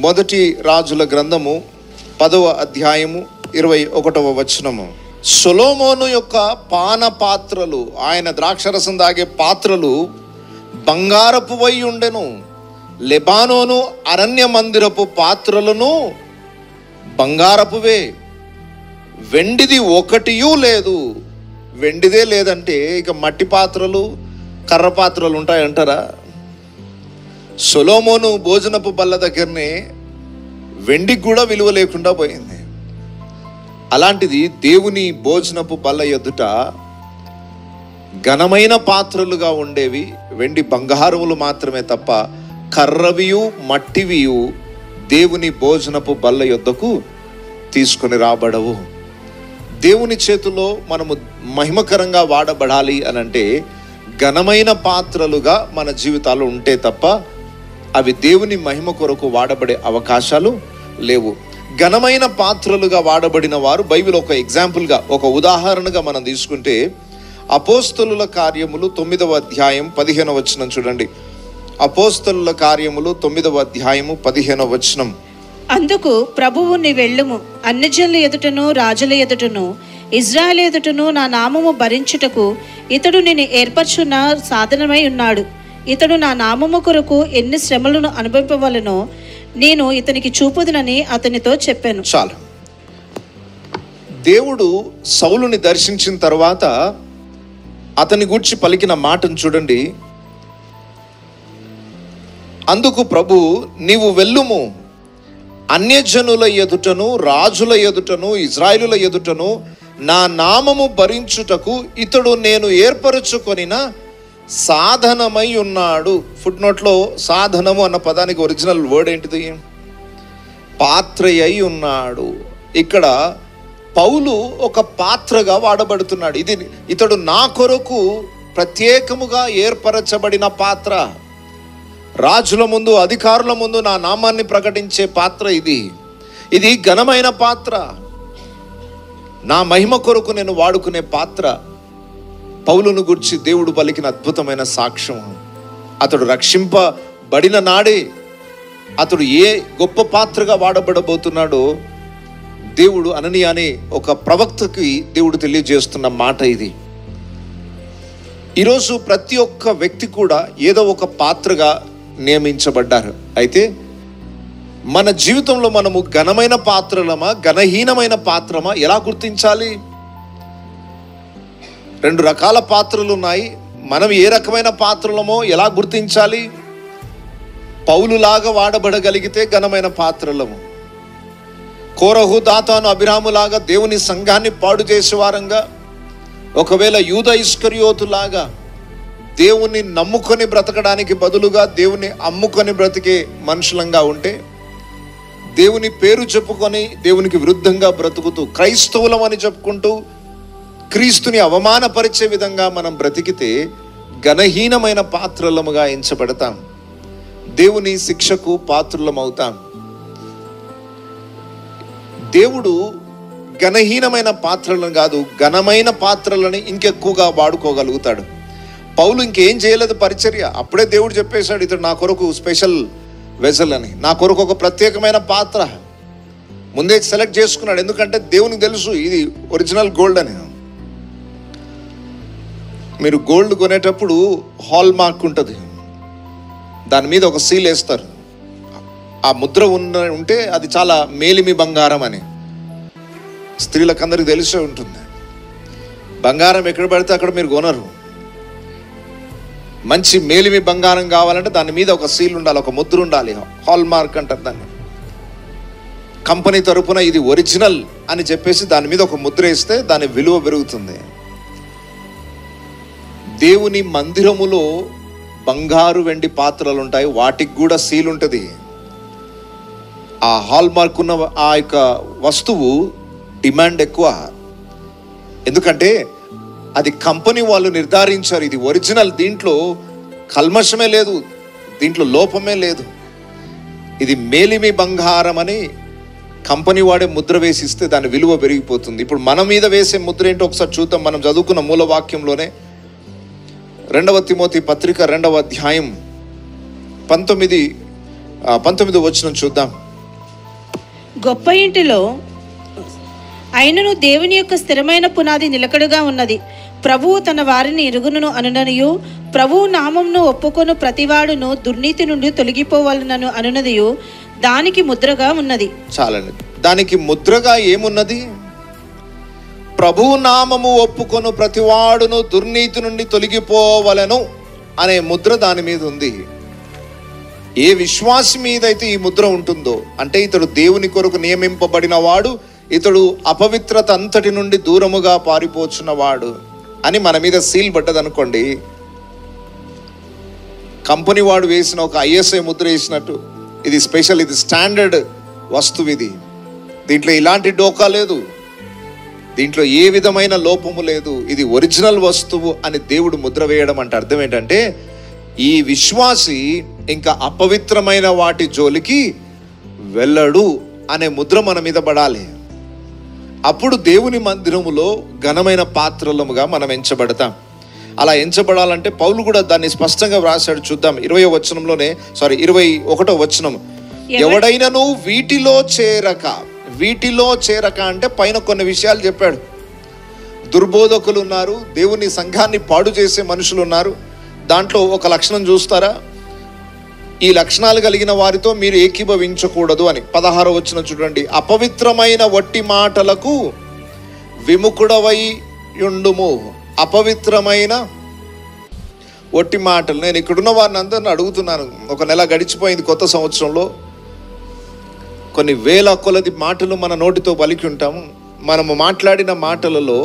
మొదటి రాజుల గ్రంథము 10వ అధ్యాయము 21వ వచనము. సొలొమోను యొక్క పాన పాత్రలు, ఆయన ద్రాక్షరసం దాగే పాత్రలు బంగారపు వై ఉండెను. లెబానోను అరణ్య మందిరపు పాత్రలను బంగారపువే, వెండిది ఒకటియూ లేదు. వెండిదే లేదంటే ఇక మట్టి పాత్రలు, కర్ర పాత్రలు ఉంటాయంటారా? సొలొమోను భోజనపు బల్ల దగ్గరనే వెండికి కూడా విలువ లేకుండా పోయింది. అలాంటిది దేవుని భోజనపు బల్ల ఎదుట ఘనమైన పాత్రలుగా ఉండేవి వెండి బంగారములు మాత్రమే తప్ప కర్రవియు మట్టివియు దేవుని భోజనపు బల్ల యొద్దకు తీసుకొని రాబడవు. దేవుని చేతిలో మనము మహిమకరంగా వాడబడాలి అని అంటే ఘనమైన పాత్రలుగా మన జీవితాలు ఉంటే తప్ప అవి దేవుని మహిమ కొరకు వాడబడే అవకాశాలు లేవు. ఘనమైన పాత్రలుగా వాడబడిన వారు బైబిల్ ఒక ఎగ్జాంపుల్గా, ఒక ఉదాహరణగా మనం తీసుకుంటే అపోస్తలుల కార్యములు 9వ అధ్యాయం 15వ వచనం చూడండి. అపోస్తలుల కార్యములు 9వ అధ్యాయము 15వ వచనం. అందుకు ప్రభువు నీ వెళ్ళుము, అన్యజనుల ఎదుటను రాజుల ఎదుటను ఇజ్రాయేలు ఎదుటను నా నామము భరించుటకు ఇతడు నేను ఏర్పరచున్న సాధనమై ఉన్నాడు. ఇతడు నా నామము కొరకు ఎన్ని శ్రమలను అనుభవింపవలనో నేను ఇతనికి చూపుదునని అతనితో చెప్పాను. చాలు. దేవుడు సౌలుని దర్శించిన తర్వాత అతని గూర్చి పలికిన మాటను చూడండి. అందుకు ప్రభు నీవు వెళ్ళుము, అన్యజనుల ఎదుటను రాజుల ఎదుటను ఇజ్రాయేలుల ఎదుటను నా నామము భరించుటకు ఇతడు నేను ఏర్పరచుకొనిన సాధనమై ఉన్నాడు. ఫుట్ నోట్లో సాధనము అన్న పదానికి ఒరిజినల్ వర్డ్ ఏంటిది? పాత్ర అయి ఉన్నాడు. ఇక్కడ పౌలు ఒక పాత్రగా వాడబడుతున్నాడు. ఇతడు నా కొరకు ప్రత్యేకముగా ఏర్పరచబడిన పాత్ర. రాజుల ముందు, అధికారుల ముందు నా నామాన్ని ప్రకటించే పాత్ర ఇది ఘనమైన పాత్ర. నా మహిమ కొరకు నేను వాడుకునే పాత్ర. పౌలును గురించి దేవుడు పలికిన అద్భుతమైన సాక్ష్యం. అతడు రక్షింపబడిన నాడే అతడు ఏ గొప్ప పాత్రగా వాడబడబోతున్నాడో దేవుడు అననీయ అనే ఒక ప్రవక్తకి దేవుడు తెలియజేస్తున్న మాట ఇది. ఈరోజు ప్రతి ఒక్క వ్యక్తి కూడా ఏదో ఒక పాత్రగా నియమించబడ్డారు. అయితే మన జీవితంలో మనము ఘనమైన పాత్రలమా ఘనహీనమైన పాత్రమా ఎలా గుర్తించాలి? 2 రకాల పాత్రలు ఉన్నాయి. మనం ఏ రకమైన పాత్రలమో ఎలా గుర్తించాలి? పౌలులాగా వాడబడగలిగితే ఘనమైన పాత్రలము, కోరహు దాతాను అభిరాములాగా దేవుని సంఘాన్ని పాడు చేసేవారంగా, ఒకవేళ యూదా ఇస్కరియోతులాగా దేవుని నమ్ముకొని బ్రతకడానికి బదులుగా దేవుని అమ్ముకొని బ్రతికే మనుషులంగా ఉంటే, దేవుని పేరు చెప్పుకొని దేవునికి విరుద్ధంగా బ్రతుకుతూ క్రైస్తవులం అని చెప్పుకుంటూ క్రీస్తుని అవమానపరిచే విధంగా మనం బ్రతికితే ఘనహీనమైన పాత్రలముగా ఎంచబడతాం. దేవుని శిక్షకు పాత్రులమవుతాం. దేవుడు ఘనహీనమైన పాత్రలను కాదు, ఘనమైన పాత్రలని ఇంకెక్కువగా వాడుకోగలుగుతాడు. పౌలు ఇంకేం చేయలేదు పరిచర్య. అప్పుడే దేవుడు చెప్పేశాడు, ఇతడు నా కొరకు స్పెషల్ వెజల్ అని, నా కొరకు ఒక ప్రత్యేకమైన పాత్ర ముందే సెలెక్ట్ చేసుకున్నాడు. ఎందుకంటే దేవునికి తెలుసు ఇది ఒరిజినల్ గోల్డ్ అని. మీరు గోల్డ్ కొనేటప్పుడు హాల్ మార్క్ ఉంటుంది, దాని మీద ఒక సీల్ వేస్తారు. ఆ ముద్ర ఉంటే అది చాలా మేలిమి బంగారం అని స్త్రీలకు అందరికి తెలిసే ఉంటుంది. బంగారం ఎక్కడ పడితే అక్కడ మీరు కొనరు. మంచి మేలిమి బంగారం కావాలంటే దాని మీద ఒక సీల్ ఉండాలి, ఒక ముద్ర ఉండాలి. హాల్ మార్క్ అంటారు దాన్ని. కంపెనీ తరపున ఇది ఒరిజినల్ అని చెప్పేసి దాని మీద ఒక ముద్ర వేస్తే దాని విలువ పెరుగుతుంది. దేవుని మందిరములో బంగారు వెండి పాత్రలు ఉంటాయి, వాటికి కూడా సీల్ ఉంటుంది. ఆ హాల్ మార్క్ ఉన్న ఆ యొక్క వస్తువు డిమాండ్ ఎక్కువ. ఎందుకంటే అది కంపెనీ వాళ్ళు నిర్ధారించారు, ఇది ఒరిజినల్, దీంట్లో కల్మషమే లేదు, దీంట్లో లోపమే లేదు, ఇది మేలిమి బంగారం అని కంపెనీ వాడే ముద్ర వేసిస్తే దాని విలువ పెరిగిపోతుంది. ఇప్పుడు మన మీద వేసే ముద్ర ఏంటో ఒకసారి చూద్దాం. మనం చదువుకున్న మూల వాక్యంలోనే 2వ తిమోతి పత్రిక 2వ అధ్యాయం 19వ వచనం చూద్దాం. గొప్ప ఇంటిలో అయినను దేవుని యొక్క స్థిరమైన పునాది నిలకడగా ఉన్నది. ప్రభువు తన వారిని ఎరుగును అనుననియు, ప్రభువు నామంను ఒప్పుకొను ప్రతివాడును దుర్నీతి నుండి తొలగిపోవాలనను అనునదియు దానికి ముద్రగా ఉన్నది. చాలండి. దానికి ముద్రగా ఏమున్నది? ప్రభువు నామము ఒప్పుకొను ప్రతివాడును దుర్నీతి నుండి తొలగిపోవలను అనే ముద్ర దాని మీద ఉంది. ఏ విశ్వాసి మీద అయితే ఈ ముద్ర ఉంటుందో, అంటే ఇతడు దేవుని కొరకు నియమింపబడిన వాడు, ఇతడు అపవిత్రత అంతటి నుండి దూరముగా పారిపోచున్నవాడు అని మన మీద సీల్ పడ్డదనుకోండి, కంపెనీ వాడు వేసిన ఒక ISI ముద్ర వేసినట్టు, ఇది స్పెషల్, ఇది స్టాండర్డ్ వస్తువు, ఇది దీంట్లో ఇలాంటి డోకా లేదు, దీంట్లో ఏ విధమైన లోపము లేదు, ఇది ఒరిజినల్ వస్తువు అని దేవుడు ముద్ర వేయడం అంటే అర్థం ఏంటంటే, ఈ విశ్వాసి ఇంకా అపవిత్రమైన వాటి జోలికి వెళ్ళడు అనే ముద్ర మన మీద పడాలి. అప్పుడు దేవుని మందిరములో ఘనమైన పాత్రలముగా మనం ఎంచబడతాం. అలా ఎంచబడాలంటే పౌలు కూడా దాన్ని స్పష్టంగా వ్రాసాడు. చూద్దాం 21వ వచనం. ఎవడైనను వీటిలో చేరక అంటే పైన కొన్ని విషయాలు చెప్పాడు. దుర్బోధకులు ఉన్నారు, దేవుని సంఘాన్ని పాడు చేసే మనుషులు ఉన్నారు. దాంట్లో ఒక లక్షణం చూస్తారా, ఈ లక్షణాలు కలిగిన వారితో మీరు ఏకీభవించకూడదు అని 16వ వచనం చూడండి. అపవిత్రమైన వట్టి మాటలకు విముఖుడవై యుండుము. అపవిత్రమైన వట్టి మాటలు. నేను ఇక్కడున్న వారిని అందరిని అడుగుతున్నాను, ఒక నెల గడిచిపోయింది కొత్త సంవత్సరంలో, కొన్ని వేల కొలది మాటలు మన నోటితో పలికి ఉంటాము. మనము మాట్లాడిన మాటలలో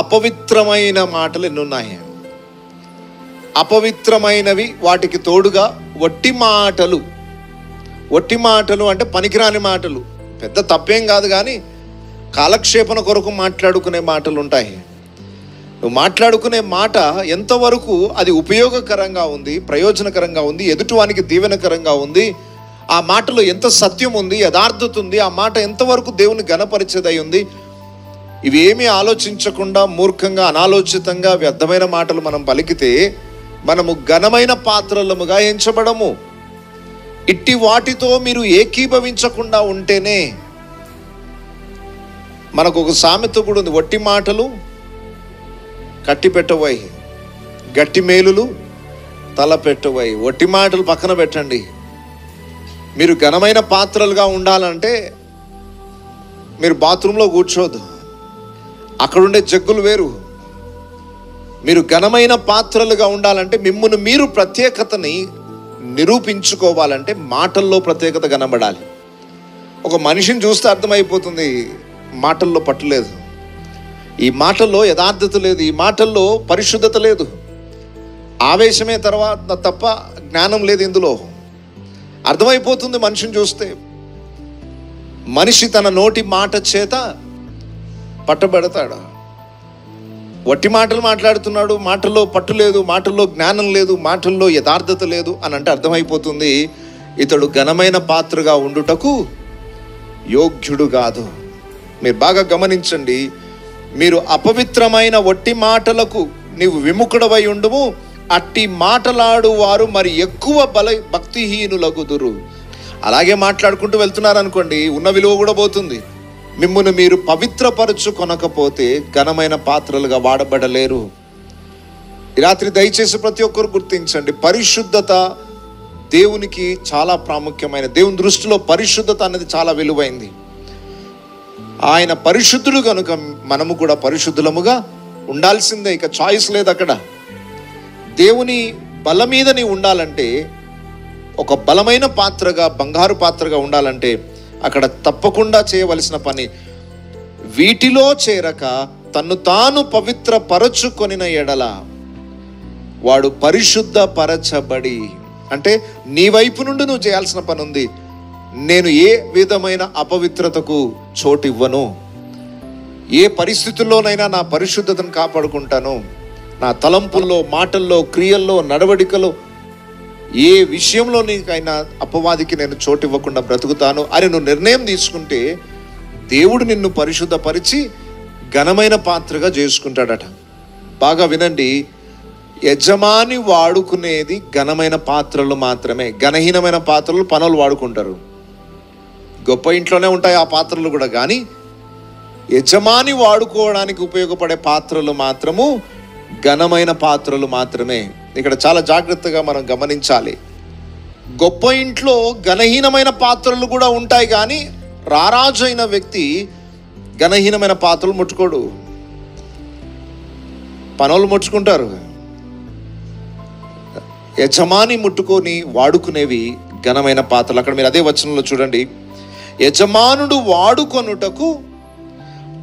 అపవిత్రమైన మాటలు ఎన్ని ఉన్నాయి? అపవిత్రమైనవి, వాటికి తోడుగా వట్టి మాటలు అంటే పనికిరాని మాటలు. పెద్ద తప్పేం కాదు, కానీ కాలక్షేపణ కొరకు మాట్లాడుకునే మాటలు ఉంటాయి. నువ్వు మాట్లాడుకునే మాట ఎంతవరకు అది ఉపయోగకరంగా ఉంది, ప్రయోజనకరంగా ఉంది, ఎదుటివానికి దీవెనకరంగా ఉంది, ఆ మాటలో ఎంత సత్యం ఉంది, యథార్థత ఉంది, ఆ మాట ఎంతవరకు దేవుని ఘనపరిచేదై ఉంది, ఇవేమీ ఆలోచించకుండా మూర్ఖంగా అనాలోచితంగా వ్యర్థమైన మాటలు మనం పలికితే మనము ఘనమైన పాత్రలముగా ఎంచబడము. ఇట్టి వాటితో మీరు ఏకీభవించకుండా ఉంటేనే. మనకు ఒక సామెత కూడా ఉంది, వట్టి మాటలు కట్టి పెట్టవై, గట్టి మేలులు తల పెట్టవై. వట్టి మాటలు పక్కన పెట్టండి. మీరు ఘనమైన పాత్రలుగా ఉండాలంటే మీరు బాత్రూంలో కూర్చోదు, అక్కడుండే జగ్గులు వేరు. మీరు ఘనమైన పాత్రలుగా ఉండాలంటే, మిమ్మును మీరు ప్రత్యేకతని నిరూపించుకోవాలంటే మాటల్లో ప్రత్యేకత కనబడాలి. ఒక మనిషిని చూస్తే అర్థమైపోతుంది, మాటల్లో పట్టులేదు, ఈ మాటల్లో యథార్థత లేదు, ఈ మాటల్లో పరిశుద్ధత లేదు, ఆవేశమే తర్వాత తప్ప జ్ఞానం లేదు. ఇందులో అర్థమైపోతుంది మనిషిని చూస్తే. మనిషి తన నోటి మాట చేత పట్టబడతాడు. వట్టి మాటలు మాట్లాడుతున్నాడు, మాటల్లో పట్టు లేదు, మాటల్లో జ్ఞానం లేదు, మాటల్లో యథార్థత లేదు అని అంటే అర్థమైపోతుంది, ఇతడు ఘనమైన పాత్రగా ఉండుటకు యోగ్యుడు కాదు. మీరు బాగా గమనించండి, మీరు అపవిత్రమైన వట్టి మాటలకు నీవు విముఖుడవై ఉండుము, అట్టి మాటలాడు వారు మరి ఎక్కువ భక్తిహీనులగుదురు. అలాగే మాట్లాడుకుంటూ వెళ్తున్నారు అనుకోండి, ఉన్న విలువ కూడా పోతుంది. మిమ్మును మీరు పవిత్రపరచుకొనకపోతే ఘనమైన పాత్రలుగా వాడబడలేరు. ఈ రాత్రి దయచేసి ప్రతి ఒక్కరు గుర్తించండి, పరిశుద్ధత దేవునికి చాలా ప్రాముఖ్యమైన. దేవుని దృష్టిలో పరిశుద్ధత అనేది చాలా విలువైంది. ఆయన పరిశుద్ధుడు కనుక మనము కూడా పరిశుద్ధులముగా ఉండాల్సిందే, ఇక చాయిస్ లేదు. అక్కడ దేవుని బల మీద నీ ఉండాలంటే, ఒక బలమైన పాత్రగా, బంగారు పాత్రగా ఉండాలంటే అక్కడ తప్పకుండా చేయవలసిన పని, వీటిలో చేరక తన్ను తాను పవిత్ర పరచుకొనిన ఎడల వాడు పరిశుద్ధ పరచబడి. అంటే నీ వైపు నుండి నువ్వు చేయాల్సిన పని ఉంది. నేను ఏ విధమైన అపవిత్రతకు చోటు ఇవ్వను, ఏ పరిస్థితుల్లోనైనా నా పరిశుద్ధతను కాపాడుకుంటాను. నా తలంపుల్లో, మాటల్లో, క్రియల్లో, నడవడికలో ఏ విషయంలో నీకైనా అపవాదికి నేను చోటు ఇవ్వకుండా బ్రతుకుతాను అని నువ్వు నిర్ణయం తీసుకుంటే దేవుడు నిన్ను పరిశుద్ధపరిచి ఘనమైన పాత్రగా చేసుకుంటాడట. బాగా వినండి, యజమాని వాడుకునేది ఘనమైన పాత్రలు మాత్రమే. ఘనహీనమైన పాత్రలు పనులు వాడుకుంటారు. గొప్ప ఇంట్లోనే ఉంటాయి ఆ పాత్రలు కూడా, కానీ యజమాని వాడుకోవడానికి ఉపయోగపడే పాత్రలు మాత్రము ఘనమైన పాత్రలు మాత్రమే. ఇక్కడ చాలా జాగ్రత్తగా మనం గమనించాలి. గొప్ప ఇంట్లో ఘనహీనమైన పాత్రలు కూడా ఉంటాయి, కానీ రారాజు అయిన వ్యక్తి ఘనహీనమైన పాత్రలు ముట్టుకోడు. పనులు ముట్టుకుంటారు. యజమాని ముట్టుకొని వాడుకునేవి ఘనమైన పాత్రలు. అక్కడ మీరు అదే వచనంలో చూడండి, యజమానుడు వాడుకొనుటకు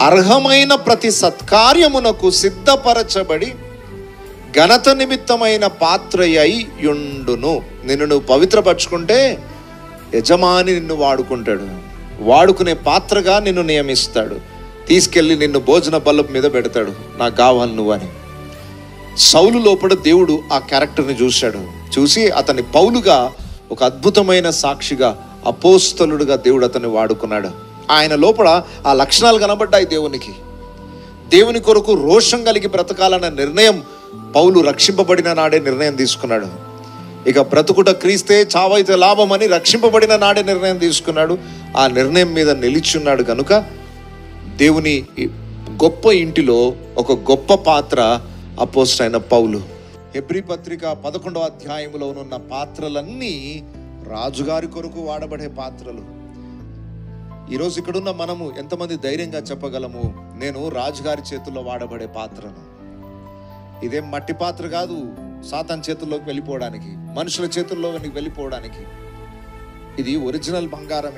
అర్హమైన ప్రతి సత్కార్యమునకు సిద్ధపరచబడి ఘనత నిమిత్తమైన పాత్ర అయి యుండును. నిన్ను నువ్వు పవిత్రపరచుకుంటే యజమాని నిన్ను వాడుకుంటాడు, వాడుకునే పాత్రగా నిన్ను నియమిస్తాడు, తీసుకెళ్ళి నిన్ను భోజన బల్లపు మీద పెడతాడు, నాకు కావాలి నువ్వు అని. సౌలు లోపల దేవుడు ఆ క్యారెక్టర్ని చూశాడు. చూసి అతన్ని పౌలుగా ఒక అద్భుతమైన సాక్షిగా, అపోస్తలుడుగా దేవుడు అతన్ని వాడుకున్నాడు. ఆయన లోపల ఆ లక్షణాలు కనబడ్డాయి. దేవుని కొరకు రోషం కలిగి బ్రతకాలన్న నిర్ణయం పౌలు రక్షింపబడిన నాడే నిర్ణయం తీసుకున్నాడు. ఇక బ్రతుకుట క్రీస్తే, చావైతే లాభం అని రక్షింపబడిన నాడే నిర్ణయం తీసుకున్నాడు. ఆ నిర్ణయం మీద నిలిచున్నాడు కనుక దేవుని గొప్ప ఇంటిలో ఒక గొప్ప పాత్ర అపోస్తలుడైన పౌలు. హెబ్రీ పత్రిక 11వ అధ్యాయంలో ఉన్న పాత్రలన్నీ రాజుగారి కొరకు వాడబడే పాత్రలు. ఈరోజు ఇక్కడున్న మనము ఎంతమంది ధైర్యంగా చెప్పగలము, నేను రాజుగారి చేతుల్లో వాడబడే పాత్రను? ఇదేం మట్టి పాత్ర కాదు సాతాన్ చేతుల్లోకి వెళ్ళిపోవడానికి, మనుషుల చేతుల్లోకి వెళ్ళిపోవడానికి. ఇది ఒరిజినల్ బంగారం.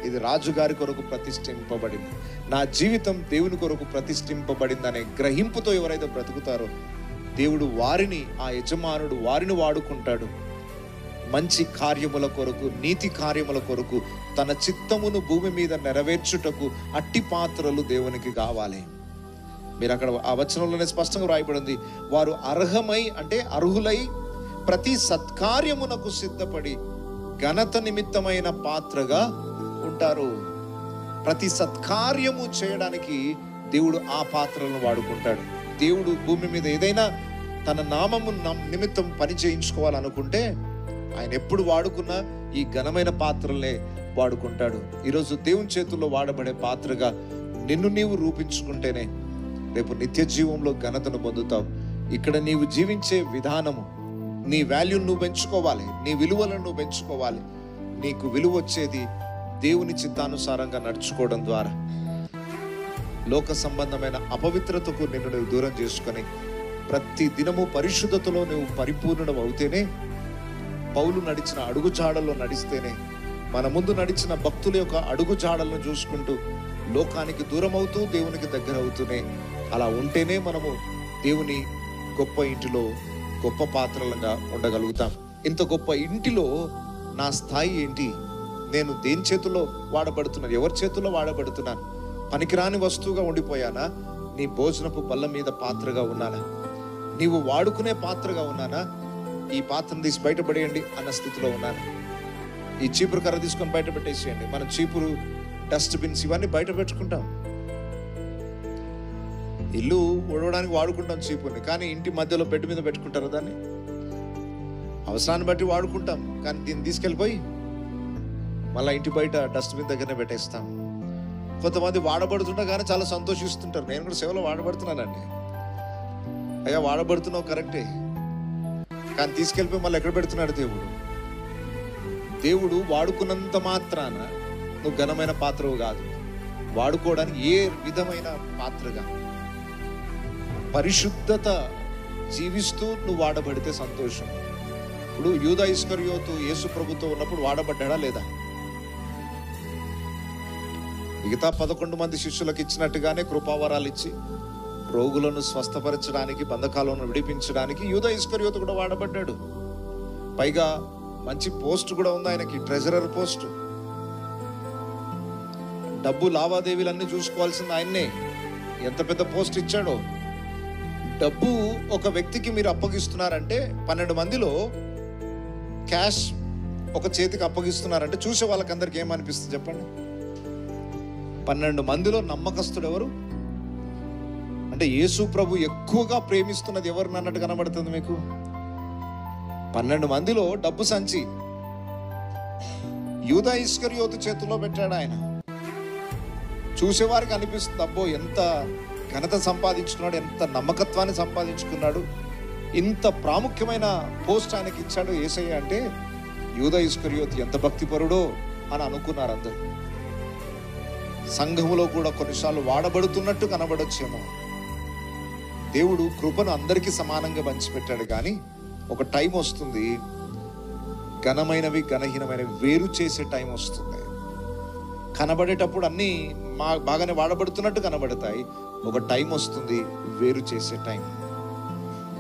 ఇది రాజుగారి కొరకు ప్రతిష్ఠింపబడింది. నా జీవితం దేవుని కొరకు ప్రతిష్ఠింపబడింది అనే గ్రహింపుతో ఎవరైతే బ్రతుకుతారో దేవుడు వారిని, ఆ యజమానుడు వారిని వాడుకుంటాడు. మంచి కార్యముల కొరకు, నీతి కార్యముల కొరకు, తన చిత్తమును భూమి మీద నెరవేర్చుటకు అట్టి పాత్రలు దేవునికి కావాలి. మీరు అక్కడ ఆ వచనంలోనే స్పష్టంగా రాయబడింది, వారు అర్హమై అంటే అర్హులై ప్రతి సత్కార్యమునకు సిద్ధపడి ఘనత నిమిత్తమైన పాత్రగా ఉంటారు. ప్రతి సత్కార్యము చేయడానికి దేవుడు ఆ పాత్రలను వాడుకుంటాడు. దేవుడు భూమి మీద ఏదైనా తన నామము నిమిత్తం పని చేయించుకోవాలనుకుంటే ఆయన ఎప్పుడు వాడుకున్నా ఈ ఘనమైన పాత్రలనే వాడుకుంటాడు. ఈరోజు దేవుని చేతుల్లో వాడబడే పాత్రగా నిన్ను నీవు రూపించుకుంటేనే రేపు నిత్య జీవంలో ఘనతను పొందుతావు. ఇక్కడ నీవు జీవించే విధానము, నీ వాల్యూను నువ్వు పెంచుకోవాలి, నీ విలువలను నువ్వు పెంచుకోవాలి. నీకు విలువ వచ్చేది దేవుని చిత్తానుసారంగా నడుచుకోవడం ద్వారా. లోక సంబంధమైన అపవిత్రతకు నిన్ను నువ్వు దూరం చేసుకొని ప్రతి దినము పరిశుద్ధతలో నువ్వు పరిపూర్ణం అవుతేనే, పౌలు నడిచిన అడుగుజాడల్లో నడిస్తేనే, మన ముందు నడిచిన భక్తుల యొక్క అడుగుజాడలను చూసుకుంటూ లోకానికి దూరం అవుతూ దేవునికి దగ్గర అవుతూనే, అలా ఉంటేనే మనము దేవుని గొప్ప ఇంటిలో గొప్ప పాత్రలుగా ఉండగలుగుతాం. ఇంత గొప్ప ఇంటిలో నా స్థాయి ఏంటి? నేను దేని చేతుల్లో వాడబడుతున్నాను? ఎవరి చేతుల్లో వాడబడుతున్నాను? పనికిరాని వస్తువుగా ఉండిపోయానా? నీ భోజనపు బల్ల మీద పాత్రగా ఉన్నానా? నీవు వాడుకునే పాత్రగా ఉన్నానా? ఈ పాత్రను తీసి బయటపడేయండి అన్న స్థితిలో ఉన్నాను. ఈ చీపురు కర్ర తీసుకొని బయట పెట్టేసేయండి. మనం చీపురు, డస్ట్బిన్స్ ఇవన్నీ బయట పెట్టుకుంటాం. ఇల్లు ఉడవడానికి వాడుకుంటాం చీపుర్ని, కానీ ఇంటి మధ్యలో బెడ్ మీద పెట్టుకుంటారు దాన్ని. అవసరాన్ని బట్టి వాడుకుంటాం, కానీ దీన్ని తీసుకెళ్ళిపోయి మళ్ళీ ఇంటి బయట డస్ట్బిన్ దగ్గరనే పెట్టేస్తాం. కొంతమంది వాడబడుతుంటా కానీ చాలా సంతోషిస్తుంటారు. నేను కూడా సేవలో వాడబడుతున్నానండి. అయ్యా వాడబడుతున్నావు కరెక్టే, కానీ తీసుకెళ్ళిపోయి మళ్ళీ ఎక్కడ పెడుతున్నాడు దేవుడు? దేవుడు వాడుకున్నంత మాత్రాన నువ్వు ఘనమైన పాత్రవు కాదు. వాడుకోవడానికి ఏ విధమైన పాత్రగా పరిశుద్ధత జీవిస్తూ నువ్వు వాడబడితే సంతోషం. ఇప్పుడు యూదా ఇస్కరియోతు యేసు ప్రభుతో ఉన్నప్పుడు వాడబడ్డా లేదా? మిగతా 11 మంది శిష్యులకు ఇచ్చినట్టుగానే కృపావరాలు ఇచ్చి రోగులను స్వస్థపరచడానికి, బంధకాలను విడిపించడానికి యూదా ఇస్కరియోతు కూడా వాడబడ్డాడు. పైగా మంచి పోస్ట్ కూడా ఉంది ఆయనకి, ట్రెజరర్ పోస్ట్. డబ్బు లావాదేవీలన్నీ చూసుకోవాల్సింది ఆయన్నే. ఎంత పెద్ద పోస్ట్ ఇచ్చాడో. డబ్బు ఒక వ్యక్తికి మీరు అప్పగిస్తున్నారంటే 12 మందిలో క్యాష్ ఒక చేతికి అప్పగిస్తున్నారంటే చూసే వాళ్ళకందరికి ఏమనిపిస్తుంది చెప్పండి? 12 మందిలో నమ్మకస్తుడు ఎవరు? అంటే యేసు ప్రభు ఎక్కువగా ప్రేమిస్తున్నది ఎవరిని అన్నట్టు కనబడుతుంది మీకు. 12 మందిలో డబ్బు సంచి. యూదా ఇస్కరియోతు చేతిలో పెట్టాడు ఆయన. చూసేవారికి అనిపిస్తుంది, అబ్బో ఎంత ఘనత సంపాదించుకున్నాడు, ఎంత నమ్మకత్వాన్ని సంపాదించుకున్నాడు, ఇంత ప్రాముఖ్యమైన పోస్ట్ ఆయనకి ఇచ్చాడు యేసయ్య అంటే యూదా ఇస్కరియోతు ఎంత భక్తిపరుడో అని అనుకున్నారు అందరూ. సంఘములో కూడా కొన్నిసార్లు వాడబడుతున్నట్టు కనబడొచ్చేమో. దేవుడు కృపను అందరికీ సమానంగా పంచిపెట్టాడు, కానీ ఒక టైం వస్తుంది, ఘనమైనవి ఘనహీనమైనవి వేరు చేసే టైం వస్తుంది. కనబడేటప్పుడు అన్నీ బాగానే వాడబడుతున్నట్టు కనబడతాయి. ఒక టైం వస్తుంది, వేరు చేసే టైం.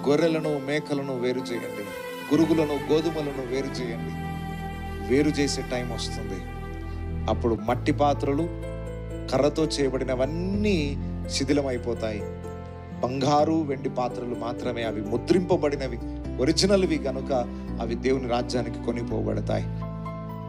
గొర్రెలను మేకలను వేరు చేయండి, గురుగులను గోధుమలను వేరు చేయండి. వేరు చేసే టైం వస్తుంది. అప్పుడు మట్టి పాత్రలు, కర్రతో చేయబడినవన్నీ శిథిలమైపోతాయి. బంగారు వెండి పాత్రలు మాత్రమే, అవి ముద్రింపబడినవి, ఒరిజినల్వి కనుక అవి దేవుని రాజ్యానికి కొనిపోబడతాయి.